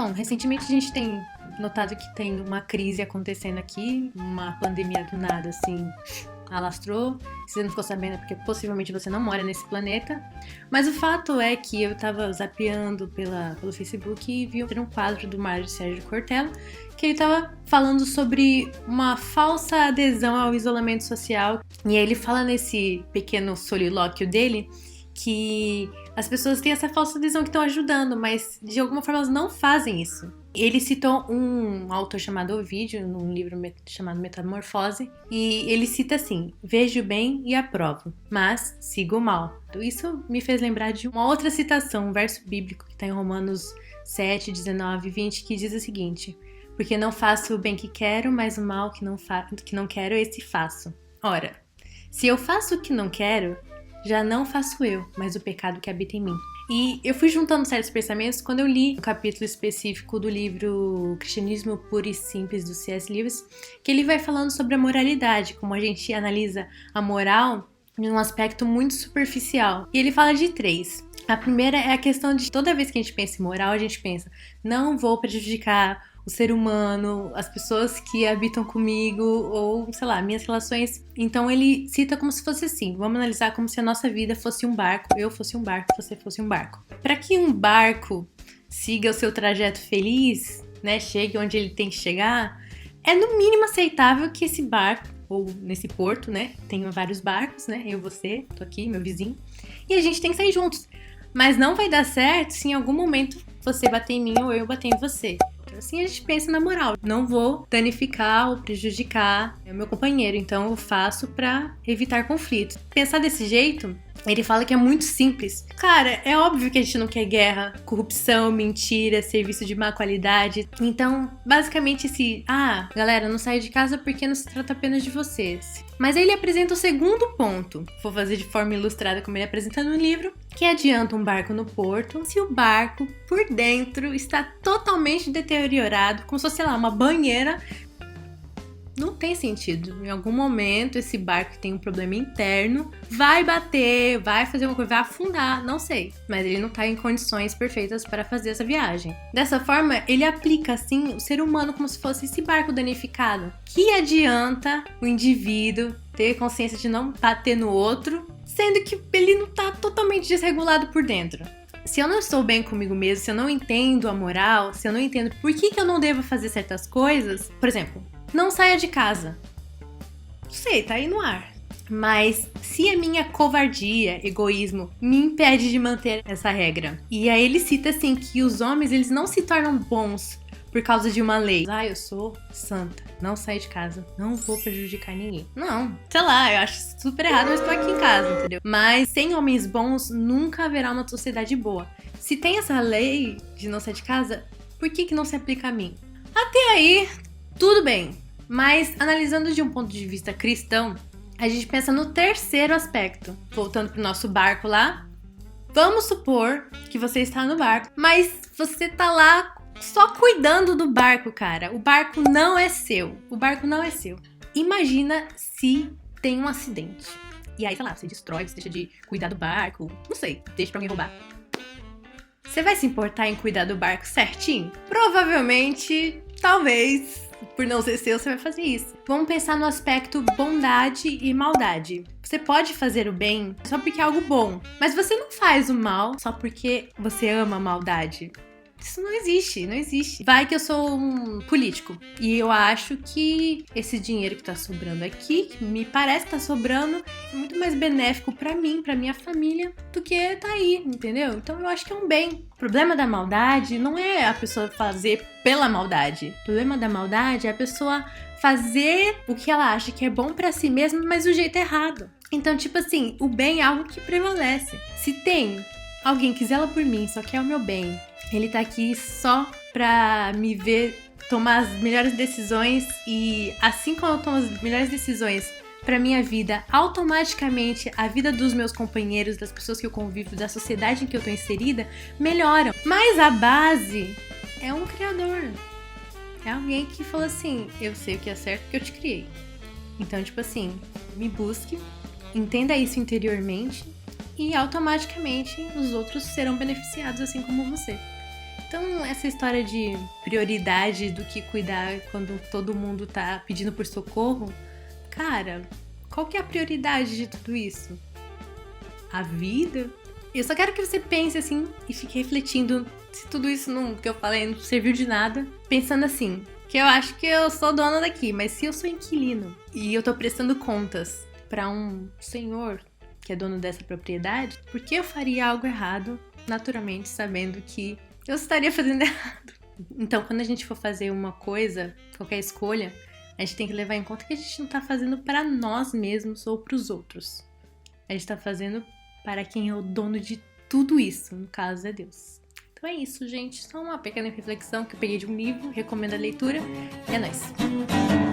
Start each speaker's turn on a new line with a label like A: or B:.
A: Bom, recentemente a gente tem notado que tem uma crise acontecendo aqui, uma pandemia do nada, assim, alastrou. Se você não ficou sabendo é porque possivelmente você não mora nesse planeta. Mas o fato é que eu tava zapeando pelo Facebook e vi um quadro do Mário Sérgio Cortella que ele tava falando sobre uma falsa adesão ao isolamento social. E aí ele fala nesse pequeno solilóquio dele que as pessoas têm essa falsa adesão que estão ajudando, mas de alguma forma elas não fazem isso. Ele citou um autor chamado Ovídio, num livro chamado Metamorfose, e ele cita assim: vejo o bem e aprovo, mas sigo o mal. Isso me fez lembrar de uma outra citação, um verso bíblico que está em Romanos 7, 19 e 20, que diz o seguinte: porque não faço o bem que quero, mas o mal que não quero, esse faço. Ora, se eu faço o que não quero, já não faço eu, mas o pecado que habita em mim. E eu fui juntando certos pensamentos quando eu li um capítulo específico do livro Cristianismo Puro e Simples, do C.S. Lewis, que ele vai falando sobre a moralidade, como a gente analisa a moral em um aspecto muito superficial. E ele fala de 3. A primeira é a questão de toda vez que a gente pensa em moral, a gente pensa, não vou prejudicar o ser humano, as pessoas que habitam comigo, ou, sei lá, minhas relações. Então ele cita como se fosse assim, vamos analisar como se a nossa vida fosse um barco, eu fosse um barco, você fosse um barco. Para que um barco siga o seu trajeto feliz, né, chegue onde ele tem que chegar, é no mínimo aceitável que esse barco, ou nesse porto, né, tenha vários barcos, né, eu, você, tô aqui, meu vizinho, e a gente tem que sair juntos. Mas não vai dar certo se em algum momento você bater em mim ou eu bater em você. Assim a gente pensa na moral. Não vou danificar ou prejudicar o meu companheiro, então eu faço pra evitar conflitos. Pensar desse jeito, ele fala que é muito simples. Cara, é óbvio que a gente não quer guerra, corrupção, mentira, serviço de má qualidade. Então, basicamente galera, não saia de casa porque não se trata apenas de vocês. Mas aí ele apresenta o segundo ponto. Vou fazer de forma ilustrada como ele apresenta no livro, que adianta um barco no porto se o barco, por dentro, está totalmente deteriorado, como se fosse, sei lá, uma banheira. Não tem sentido. Em algum momento, esse barco que tem um problema interno vai bater, vai fazer uma coisa, vai afundar, não sei. Mas ele não tá em condições perfeitas para fazer essa viagem. Dessa forma, ele aplica, assim, o ser humano como se fosse esse barco danificado. Que adianta o indivíduo ter consciência de não bater no outro, sendo que ele não tá totalmente desregulado por dentro. Se eu não estou bem comigo mesmo, se eu não entendo a moral, se eu não entendo por que eu não devo fazer certas coisas, por exemplo, não saia de casa. Não sei, tá aí no ar. Mas se a minha covardia, egoísmo, me impede de manter essa regra. E aí ele cita assim que os homens, eles não se tornam bons por causa de uma lei. Eu sou santa, não saio de casa, não vou prejudicar ninguém. Não, sei lá, eu acho super errado, mas estou aqui em casa, entendeu? Mas sem homens bons, nunca haverá uma sociedade boa. Se tem essa lei de não sair de casa, por que não se aplica a mim? Até aí, tudo bem. Mas analisando de um ponto de vista cristão, a gente pensa no terceiro aspecto. Voltando pro nosso barco lá, vamos supor que você está no barco, mas você tá lá só cuidando do barco, cara. O barco não é seu. O barco não é seu. Imagina se tem um acidente. E aí, sei lá, você destrói, você deixa de cuidar do barco. Não sei, deixa pra alguém roubar. Você vai se importar em cuidar do barco certinho? Provavelmente, talvez, por não ser seu, você vai fazer isso. Vamos pensar no aspecto bondade e maldade. Você pode fazer o bem só porque é algo bom, mas você não faz o mal só porque você ama a maldade. Isso não existe, não existe. Vai que eu sou um político e eu acho que esse dinheiro que tá sobrando aqui, que me parece que tá sobrando, é muito mais benéfico pra mim, pra minha família, do que tá aí, entendeu? Então eu acho que é um bem. O problema da maldade não é a pessoa fazer pela maldade. O problema da maldade é a pessoa fazer o que ela acha que é bom pra si mesma, mas do jeito errado. Então, tipo assim, o bem é algo que prevalece. Se tem alguém que zela por mim, só quer o meu bem, ele tá aqui só pra me ver tomar as melhores decisões e assim como eu tomo as melhores decisões pra minha vida, automaticamente a vida dos meus companheiros, das pessoas que eu convivo, da sociedade em que eu tô inserida, melhoram. Mas a base é um criador. É alguém que falou assim, eu sei o que é certo porque eu te criei. Então, tipo assim, me busque, entenda isso interiormente e automaticamente os outros serão beneficiados assim como você. Então, essa história de prioridade do que cuidar quando todo mundo tá pedindo por socorro, cara, qual que é a prioridade de tudo isso? A vida? Eu só quero que você pense assim e fique refletindo se tudo isso que eu falei não serviu de nada. Pensando assim, que eu acho que eu sou dona daqui, mas se eu sou inquilino e eu tô prestando contas pra um senhor que é dono dessa propriedade, por que eu faria algo errado, naturalmente sabendo que eu estaria fazendo errado? Então, quando a gente for fazer uma coisa, qualquer escolha, a gente tem que levar em conta que a gente não tá fazendo pra nós mesmos ou pros outros. A gente tá fazendo para quem é o dono de tudo isso, no caso é Deus. Então é isso, gente. Só uma pequena reflexão que eu peguei de um livro, recomendo a leitura. E é nóis!